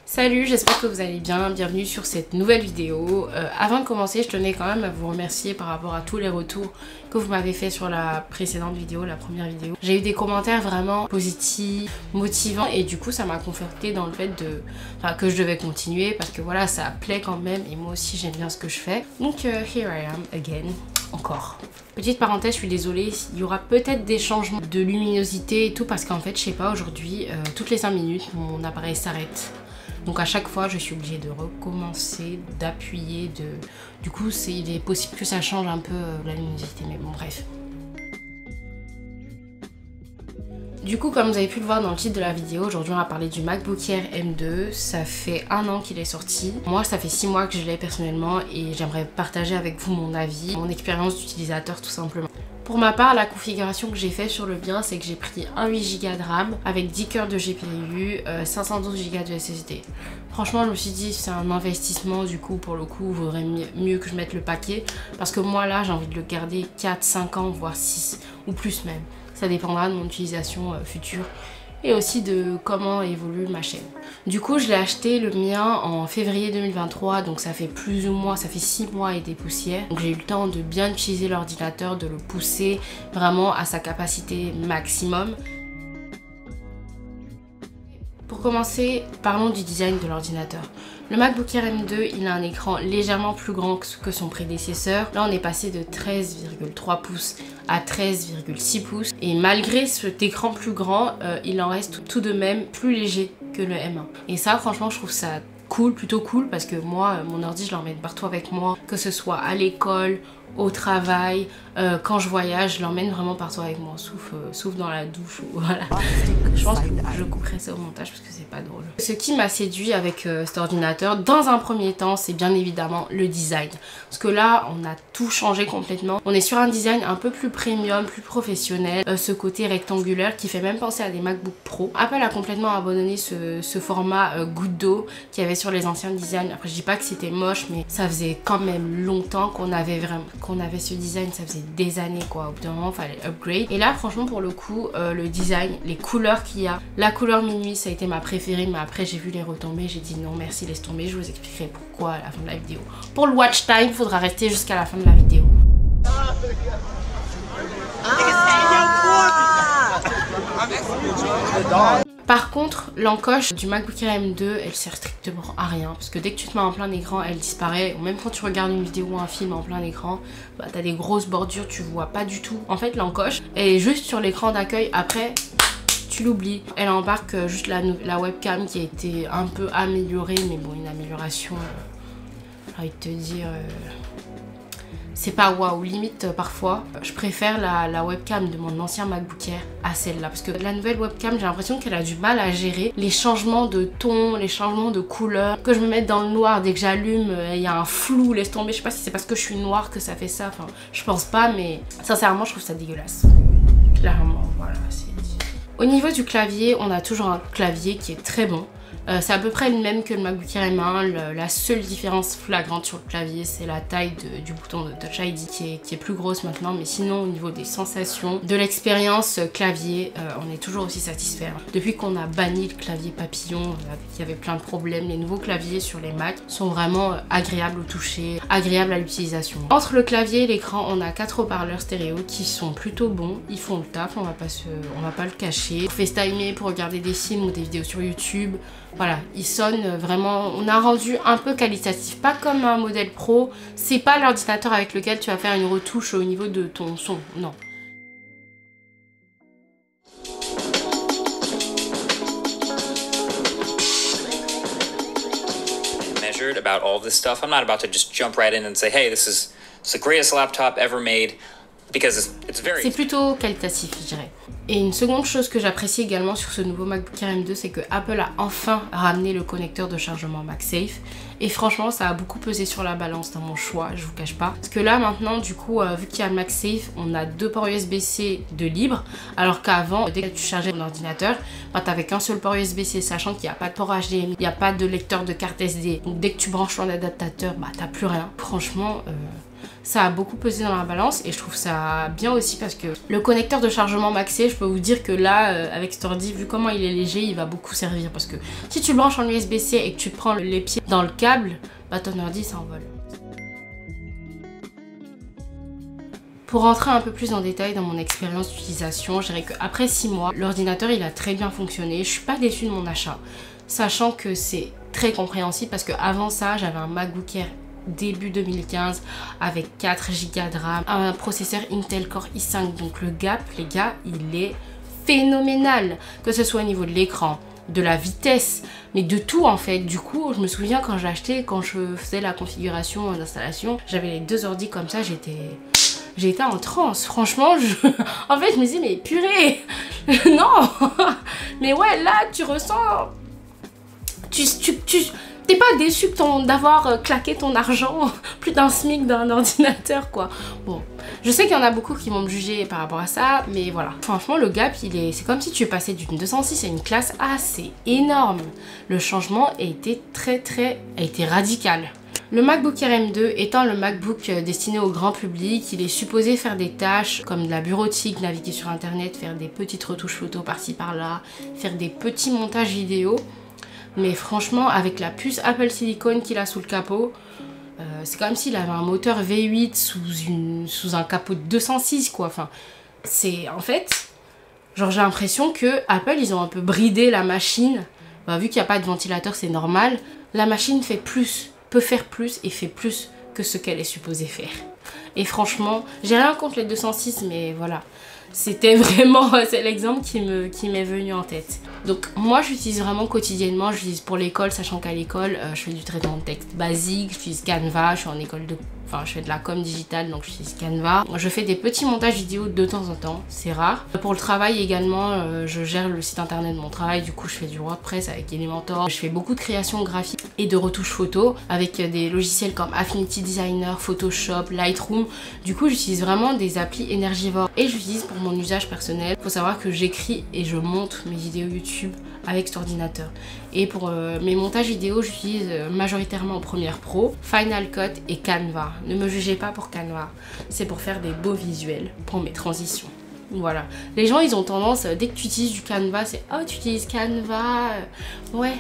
Salut, j'espère que vous allez bien, bienvenue sur cette nouvelle vidéo. Avant de commencer, je tenais quand même à vous remercier par rapport à tous les retours que vous m'avez fait sur la précédente vidéo, la première vidéo. J'ai eu des commentaires vraiment positifs, motivants et du coup ça m'a conforté dans le fait que je devais continuer parce que voilà, ça plaît quand même et moi aussi j'aime bien ce que je fais. Donc here I am again. Encore. Petite parenthèse, je suis désolée, il y aura peut-être des changements de luminosité et tout parce qu'en fait, je sais pas, aujourd'hui, toutes les 5 minutes, mon appareil s'arrête. Donc à chaque fois, je suis obligée de recommencer, d'appuyer, Du coup, il est possible que ça change un peu la luminosité, mais bon, bref. Du coup, comme vous avez pu le voir dans le titre de la vidéo, aujourd'hui on va parler du MacBook Air M2. Ça fait 1 an qu'il est sorti. Moi, ça fait 6 mois que je l'ai personnellement et j'aimerais partager avec vous mon avis, mon expérience d'utilisateur tout simplement. Pour ma part, la configuration que j'ai fait sur le bien, c'est que j'ai pris un 8 Go de RAM avec 10 cœurs de GPU, 512 Go de SSD. Franchement, je me suis dit c'est un investissement, du coup pour le coup, il vaudrait mieux que je mette le paquet parce que moi là, j'ai envie de le garder 4, 5 ans, voire 6 ou plus même. Ça dépendra de mon utilisation future et aussi de comment évolue ma chaîne. Du coup, je l'ai acheté le mien en février 2023, donc ça fait plus ou moins, ça fait 6 mois et des poussières. Donc j'ai eu le temps de bien utiliser l'ordinateur, de le pousser vraiment à sa capacité maximum. Pour commencer, parlons du design de l'ordinateur. Le MacBook Air M2, il a un écran légèrement plus grand que son prédécesseur. Là, on est passé de 13,3 pouces à 13,6 pouces. Et malgré cet écran plus grand, il en reste tout de même plus léger que le M1. Et ça, franchement, je trouve ça cool, plutôt cool, parce que moi, mon ordi, je l'emmène partout avec moi, que ce soit à l'école, au travail, quand je voyage, je l'emmène vraiment partout avec moi, sauf dans la douche. Voilà. Je pense que je couperai ça au montage parce que c'est pas drôle. Ce qui m'a séduit avec cet ordinateur, dans un premier temps, c'est bien évidemment le design. Parce que là, on a tout changé complètement. On est sur un design un peu plus premium, plus professionnel. Ce côté rectangulaire qui fait même penser à des MacBook Pro. Apple a complètement abandonné ce format goutte d'eau qu'il y avait sur les anciens designs. Après, je dis pas que c'était moche, mais ça faisait quand même longtemps qu'on avait ce design. Ça faisait des années quoi. Au bout d'un moment, il fallait upgrade. Et là, franchement, pour le coup, le design, les couleurs qu'il y a, la couleur minuit, ça a été ma préférée, mais après, j'ai vu les retombées, j'ai dit non, merci, laisse tomber. Je vous expliquerai pourquoi à la fin de la vidéo. Pour le watch time, il faudra rester jusqu'à la fin de la vidéo. Par contre, l'encoche du MacBook Air M2, elle sert strictement à rien. Parce que dès que tu te mets en plein écran, elle disparaît. Ou même quand tu regardes une vidéo ou un film en plein écran, bah, t'as des grosses bordures, tu vois pas du tout. En fait, l'encoche, elle est juste sur l'écran d'accueil. Après, tu l'oublies. Elle embarque juste la webcam qui a été un peu améliorée. Mais bon, une amélioration, j'ai envie de te dire... c'est pas waouh, limite parfois je préfère la webcam de mon ancien MacBook Air à celle-là parce que la nouvelle webcam, j'ai l'impression qu'elle a du mal à gérer les changements de ton, les changements de couleur. Que je me mette dans le noir, dès que j'allume, il y a un flou, laisse tomber. Je sais pas si c'est parce que je suis noire que ça fait ça, enfin je pense pas, mais sincèrement je trouve ça dégueulasse. Clairement, voilà, c'est dit. Au niveau du clavier, on a toujours un clavier qui est très bon. C'est à peu près le même que le MacBook Air M1, la seule différence flagrante sur le clavier c'est la taille du bouton de Touch ID qui est plus grosse maintenant, mais sinon au niveau des sensations, de l'expérience clavier, on est toujours aussi satisfait. Depuis qu'on a banni le clavier papillon, il y avait plein de problèmes, les nouveaux claviers sur les Mac sont vraiment agréables au toucher, agréables à l'utilisation. Entre le clavier et l'écran, on a 4 haut-parleurs stéréo qui sont plutôt bons, ils font le taf, on va pas le cacher. Pour FaceTimer, pour regarder des films ou des vidéos sur YouTube, voilà, il sonne vraiment, on a un rendu un peu qualitatif, pas comme un modèle pro, c'est pas l'ordinateur avec lequel tu vas faire une retouche au niveau de ton son, non. Measured about all this stuff. I'm not about to just jump right in and say, hey, this is the greatest laptop ever made. C'est plutôt qualitatif, je dirais. Et une seconde chose que j'apprécie également sur ce nouveau MacBook Air M2, c'est que Apple a enfin ramené le connecteur de chargement MagSafe. Et franchement, ça a beaucoup pesé sur la balance dans mon choix, je vous cache pas. Parce que là, maintenant, du coup, vu qu'il y a MagSafe, on a 2 ports USB-C de libre. Alors qu'avant, dès que tu chargeais ton ordinateur, bah, t'avais qu'un seul port USB-C, sachant qu'il n'y a pas de port HDMI, il n'y a pas de lecteur de carte SD. Donc dès que tu branches ton adaptateur, bah t'as plus rien. Franchement, ça a beaucoup pesé dans la balance et je trouve ça bien aussi parce que le connecteur de chargement MagSafe, je peux vous dire que là, avec cet ordi, vu comment il est léger, il va beaucoup servir parce que si tu le branches en USB-C et que tu prends les pieds dans le câble, bah ton ordi s'envole. Pour rentrer un peu plus en détail dans mon expérience d'utilisation, je dirais qu'après 6 mois, l'ordinateur il a très bien fonctionné. Je suis pas déçue de mon achat, sachant que c'est très compréhensible parce qu'avant ça, j'avais un MacBook Air début 2015 avec 4 Go de RAM, un processeur Intel Core i5, donc le gap, les gars, il est phénoménal, que ce soit au niveau de l'écran, de la vitesse, mais de tout en fait. Du coup, je me souviens quand j'ai acheté, quand je faisais la configuration d'installation, j'avais les 2 ordi comme ça, j'étais en transe, franchement, en fait je me disais mais purée, non, mais ouais là tu ressens, t'es pas déçu d'avoir claqué ton argent, plus d'un SMIC d'un ordinateur quoi. Bon, je sais qu'il y en a beaucoup qui vont me juger par rapport à ça, mais voilà. Franchement le gap c'est comme si tu passais d'une 206 à une classe A, c'est énorme. Le changement a été radical. Le MacBook Air M2 étant le MacBook destiné au grand public, il est supposé faire des tâches comme de la bureautique, naviguer sur internet, faire des petites retouches photos par-ci par-là, faire des petits montages vidéo. Mais franchement, avec la puce Apple Silicon qu'il a sous le capot, c'est comme s'il avait un moteur V8 sous un capot de 206 quoi. Enfin, c'est en fait, genre j'ai l'impression que Apple ils ont un peu bridé la machine. Bah, vu qu'il n'y a pas de ventilateur, c'est normal. La machine fait plus, peut faire plus et fait plus que ce qu'elle est supposée faire. Et franchement, j'ai rien contre les 206, mais voilà. C'était vraiment, c'est l'exemple qui m'est venu en tête. Donc moi j'utilise vraiment quotidiennement, j'utilise pour l'école, sachant qu'à l'école je fais du traitement de texte basique, j'utilise Canva, je suis en école de... Enfin je fais de la com digitale donc j'utilise Canva. Je fais des petits montages vidéo de temps en temps, c'est rare. Pour le travail également, je gère le site internet de mon travail, du coup je fais du WordPress avec Elementor. Je fais beaucoup de création graphique et de retouches photos avec des logiciels comme Affinity Designer, Photoshop, Lightroom. Du coup j'utilise vraiment des applis énergivores et j'utilise pour mon usage personnel. Faut savoir que j'écris et je monte mes vidéos YouTube avec cet ordinateur. Et pour mes montages vidéo, j'utilise majoritairement Premiere Pro, Final Cut et Canva. Ne me jugez pas pour Canva, c'est pour faire des beaux visuels pour mes transitions. Voilà. Les gens, ils ont tendance, dès que tu utilises du Canva, c'est « Oh, tu utilises Canva ?» Ouais.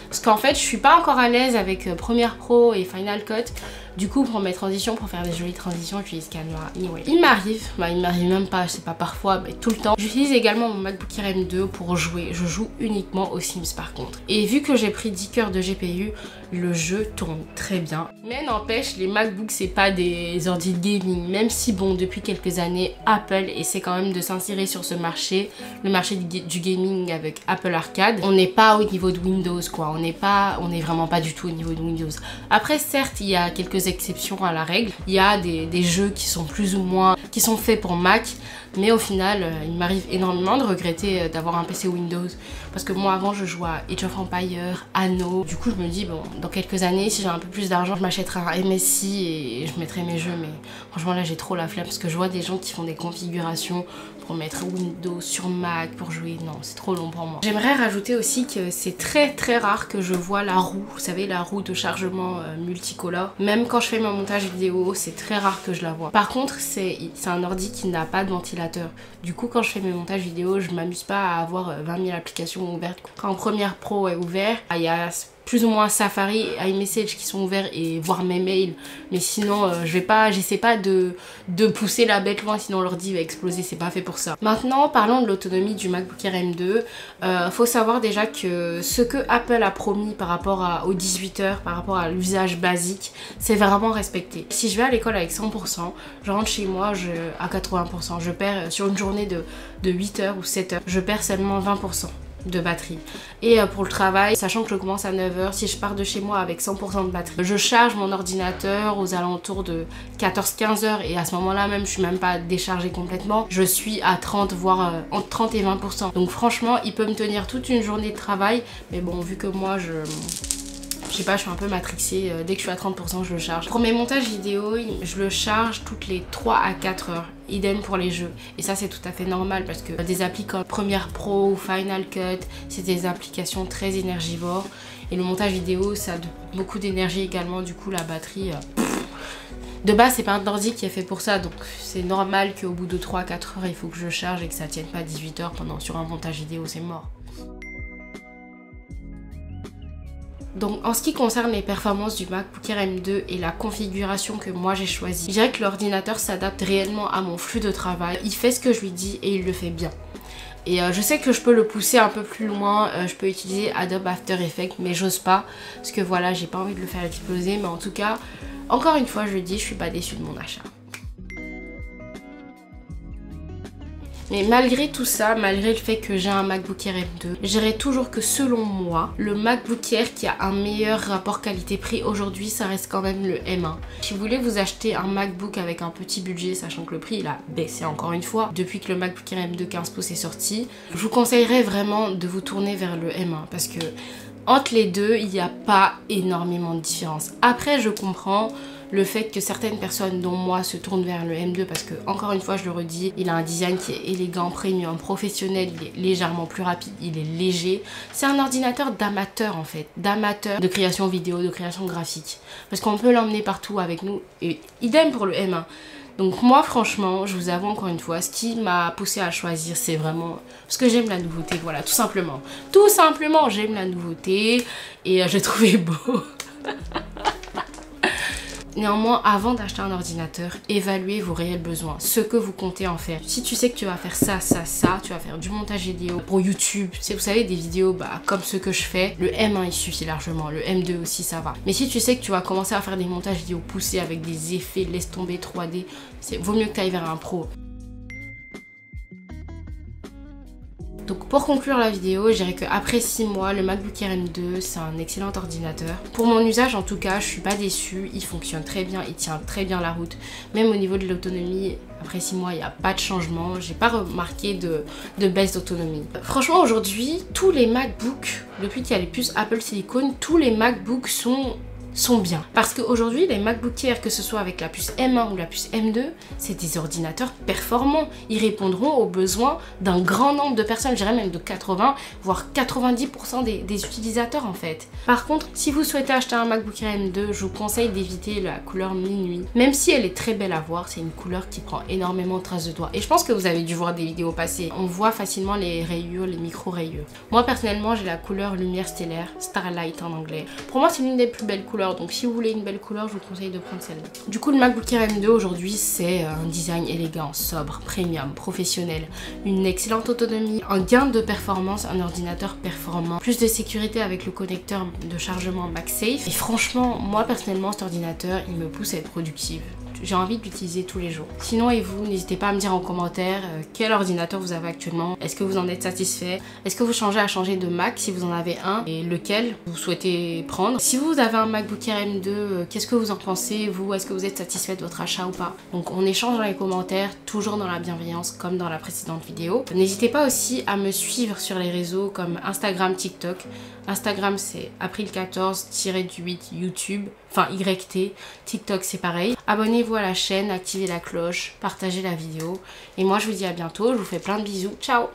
Parce qu'en fait, je suis pas encore à l'aise avec Premiere Pro et Final Cut. Du coup, pour mes transitions, pour faire des jolies transitions, j'utilise Canva. Anyway. Il m'arrive même pas, je sais pas parfois, mais tout le temps. J'utilise également mon MacBook Air M2 pour jouer. Je joue uniquement aux Sims par contre. Et vu que j'ai pris 10 cœurs de GPU, le jeu tourne très bien. Mais n'empêche, les MacBooks, c'est pas des ordi de gaming. Même si, bon, depuis quelques années, Apple essaie quand même de s'insérer sur ce marché, le marché du gaming avec Apple Arcade. On n'est pas au niveau de Windows, quoi. On est vraiment pas du tout au niveau de Windows. Après, certes, il y a quelques exceptions à la règle. Il y a des jeux qui sont plus ou moins, qui sont faits pour Mac, mais au final, il m'arrive énormément de regretter d'avoir un PC Windows. Parce que moi, avant, je jouais à Age of Empires, Anno. Du coup, je me dis, bon, dans quelques années, si j'ai un peu plus d'argent, je m'achèterai un MSI et je mettrai mes jeux. Mais franchement, là, j'ai trop la flemme parce que je vois des gens qui font des configurations pour mettre Windows sur Mac, pour jouer. Non, c'est trop long pour moi. J'aimerais rajouter aussi que c'est très rare que je vois la roue. Vous savez, la roue de chargement multicolore. Même quand je fais mon montage vidéo, c'est très rare que je la vois. Par contre, c'est un ordi qui n'a pas de ventilateur. Du coup, quand je fais mes montages vidéo, je m'amuse pas à avoir 20 000 applications ouvertes. Quand Premiere Pro est ouvert, il y a plus ou moins Safari et iMessage qui sont ouverts et voir mes mails, mais sinon j'essaie pas de pousser la bête loin, sinon l'ordi va exploser, c'est pas fait pour ça. Maintenant, parlons de l'autonomie du MacBook Air M2. Faut savoir déjà que ce que Apple a promis par rapport aux 18 heures, par rapport à l'usage basique, c'est vraiment respecté. Si je vais à l'école avec 100%, je rentre chez moi à 80%. Je perds sur une journée de 8 heures ou 7 heures, je perds seulement 20%. de batterie. Et pour le travail, sachant que je commence à 9 h, si je pars de chez moi avec 100% de batterie, je charge mon ordinateur aux alentours de 14-15 h et à ce moment-là même, je suis même pas déchargée complètement. Je suis à 30, voire entre 30 et 20%. Donc franchement, il peut me tenir toute une journée de travail. Mais bon, vu que moi, je sais pas, je suis un peu matrixée, dès que je suis à 30% je le charge. Pour mes montages vidéo, je le charge toutes les 3 à 4 heures. Idem pour les jeux. Et ça c'est tout à fait normal parce que des applis comme Premiere Pro ou Final Cut, c'est des applications très énergivores. Et le montage vidéo, ça a beaucoup d'énergie également, du coup la batterie... De base, c'est pas un ordi qui est fait pour ça, donc c'est normal qu'au bout de 3 à 4 heures, il faut que je charge et que ça tienne pas 18 heures sur un montage vidéo, c'est mort. Donc en ce qui concerne les performances du MacBook Air M2 et la configuration que moi j'ai choisie, je dirais que l'ordinateur s'adapte réellement à mon flux de travail. Il fait ce que je lui dis et il le fait bien. Et je sais que je peux le pousser un peu plus loin, je peux utiliser Adobe After Effects, mais j'ose pas, parce que voilà, j'ai pas envie de le faire exploser, mais en tout cas, encore une fois je le dis, je suis pas déçue de mon achat. Mais malgré tout ça, malgré le fait que j'ai un MacBook Air M2, je dirais toujours que selon moi, le MacBook Air qui a un meilleur rapport qualité-prix aujourd'hui, ça reste quand même le M1. Si vous voulez vous acheter un MacBook avec un petit budget, sachant que le prix il a baissé encore une fois depuis que le MacBook Air M2 15 pouces est sorti, je vous conseillerais vraiment de vous tourner vers le M1 parce que entre les deux, il n'y a pas énormément de différence. Après, je comprends le fait que certaines personnes, dont moi, se tournent vers le M2 parce que, encore une fois, je le redis, il a un design qui est élégant, premium, professionnel, il est légèrement plus rapide, il est léger. C'est un ordinateur d'amateur en fait, d'amateur de création vidéo, de création graphique. Parce qu'on peut l'emmener partout avec nous et idem pour le M1. Donc moi franchement, je vous avoue encore une fois, ce qui m'a poussé à choisir, c'est vraiment parce que j'aime la nouveauté, voilà, tout simplement. Tout simplement, j'aime la nouveauté et je trouvais beau. Néanmoins, avant d'acheter un ordinateur, évaluez vos réels besoins, ce que vous comptez en faire. Si tu sais que tu vas faire ça, tu vas faire du montage vidéo pour YouTube, vous savez, des vidéos comme ceux que je fais, le M1 il suffit largement, le M2 aussi ça va. Mais si tu sais que tu vas commencer à faire des montages vidéo poussés avec des effets, laisse tomber 3D, vaut mieux que tu ailles vers un pro. Donc pour conclure la vidéo, je dirais qu'après 6 mois, le MacBook Air M2 c'est un excellent ordinateur. Pour mon usage en tout cas, je suis pas déçue, il fonctionne très bien, il tient très bien la route. Même au niveau de l'autonomie, après 6 mois, il n'y a pas de changement, j'ai pas remarqué de baisse d'autonomie. Franchement aujourd'hui, tous les MacBooks, depuis qu'il y a les puces Apple Silicon, tous les MacBooks sont bien. Parce qu'aujourd'hui, les MacBook Air, que ce soit avec la puce M1 ou la puce M2, c'est des ordinateurs performants. Ils répondront aux besoins d'un grand nombre de personnes, je dirais même de 80, voire 90% des utilisateurs en fait. Par contre, si vous souhaitez acheter un MacBook Air M2, je vous conseille d'éviter la couleur minuit. Même si elle est très belle à voir, c'est une couleur qui prend énormément de traces de doigts. Et je pense que vous avez dû voir des vidéos passées. On voit facilement les rayures, les micro-rayures. Moi personnellement, j'ai la couleur lumière stellaire, Starlight en anglais. Pour moi, c'est l'une des plus belles couleurs. Donc si vous voulez une belle couleur, je vous conseille de prendre celle-là. Du coup, le MacBook Air M2 aujourd'hui, c'est un design élégant, sobre, premium, professionnel, une excellente autonomie, un gain de performance, un ordinateur performant, plus de sécurité avec le connecteur de chargement MagSafe. Et franchement, moi personnellement, cet ordinateur, il me pousse à être productive. J'ai envie de l'utiliser tous les jours. Sinon, et vous, n'hésitez pas à me dire en commentaire quel ordinateur vous avez actuellement. Est-ce que vous en êtes satisfait? Est-ce que vous changez à changer de Mac si vous en avez un? Et lequel vous souhaitez prendre? Si vous avez un MacBook Air M2, qu'est-ce que vous en pensez? Vous, est-ce que vous êtes satisfait de votre achat ou pas? Donc on échange dans les commentaires, toujours dans la bienveillance comme dans la précédente vidéo. N'hésitez pas aussi à me suivre sur les réseaux comme Instagram, TikTok. Instagram c'est April14-8 YouTube, enfin YT, TikTok c'est pareil. Abonnez-vous à la chaîne, activez la cloche, partagez la vidéo. Et moi je vous dis à bientôt, je vous fais plein de bisous, ciao!